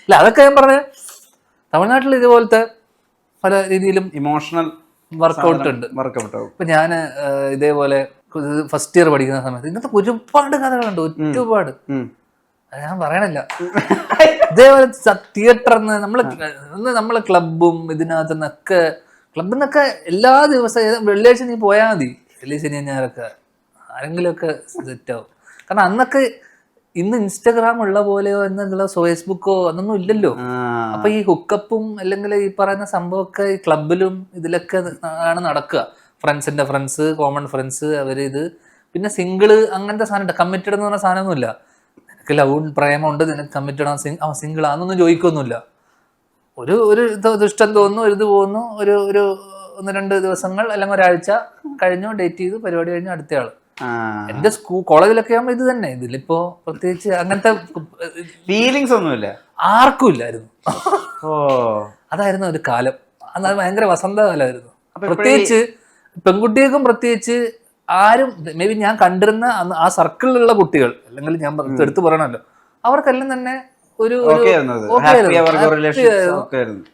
അല്ല അതൊക്കെ ഞാൻ പറഞ്ഞ തമിഴ്നാട്ടിൽ ഇതുപോലത്തെ പല രീതിയിലും ഇമോഷണൽ വർക്കൗട്ട് ഉണ്ട്. ഇപ്പൊ ഞാൻ ഇതേപോലെ ഫസ്റ്റ് ഇയർ പഠിക്കുന്ന സമയത്ത് ഇങ്ങനത്തെ ഒരുപാട് കഥകളുണ്ട്, ഒരുപാട്. ഞാൻ പറയണില്ല. ഇതേപോലെ തിയേറ്റർ നമ്മള് ക്ലബും ഇതിനകത്ത് നിന്നൊക്കെ ക്ലബിൽ നിന്നൊക്കെ എല്ലാ ദിവസവും വെള്ളിയാഴ്ച നീ പോയാൽ മതി, വെള്ളി ശനി ഞാനൊക്കെ ആരെങ്കിലുമൊക്കെ സെറ്റാവും. കാരണം അന്നൊക്കെ ഇന്ന് ഇൻസ്റ്റാഗ്രാം ഉള്ള പോലെയോ എന്നുള്ള ഫേസ്ബുക്കോ അതൊന്നും ഇല്ലല്ലോ. അപ്പൊ ഈ ഹുക്കപ്പും അല്ലെങ്കിൽ ഈ പറയുന്ന സംഭവമൊക്കെ ഈ ക്ലബിലും ഇതിലൊക്കെ ആണ് നടക്കുക. ഫ്രണ്ട്സിന്റെ ഫ്രണ്ട്സ്, കോമൺ ഫ്രണ്ട്സ്, അവര് ഇത്. പിന്നെ സിംഗിള് അങ്ങനത്തെ സാധനം, കമ്മിറ്റഡ് എന്ന് പറഞ്ഞ സാധനമൊന്നുമില്ല. നിനക്ക് ലവ് പ്രേമുണ്ട്, നിനക്ക് കമ്മിറ്റഡ് സിംഗിൾ ആണെന്നൊന്നും ചോദിക്കൊന്നുമില്ല. ഒരു ഇഷ്ടം തോന്നുന്നു, ഒരു ഇത് പോകുന്നു, ഒരു 1-2 ദിവസങ്ങൾ അല്ലെങ്കിൽ ഒരാഴ്ച കഴിഞ്ഞു, ഡേറ്റ് ചെയ്തു, പരിപാടി കഴിഞ്ഞു, അടുത്തയാള്. എന്റെ കോളേജിലൊക്കെ ആകുമ്പോ ഇത് തന്നെ. ഇതിലിപ്പോ പ്രത്യേകിച്ച് അങ്ങനത്തെ ഫീലിങ്സ് ഒന്നുമില്ല, ആർക്കും ഇല്ലായിരുന്നു. അതായിരുന്നു ഒരു കാലം. അത് ഭയങ്കര വസന്തകാലമായിരുന്നു. പ്രത്യേകിച്ച് പെൺകുട്ടികൾക്കും പ്രത്യേകിച്ച് ആരും മേ ബി ഞാൻ കണ്ടിരുന്ന ആ സർക്കിളിലുള്ള കുട്ടികൾ, അല്ലെങ്കിൽ ഞാൻ എടുത്തു പറയണല്ലോ, അവർക്കെല്ലാം തന്നെ ഒരു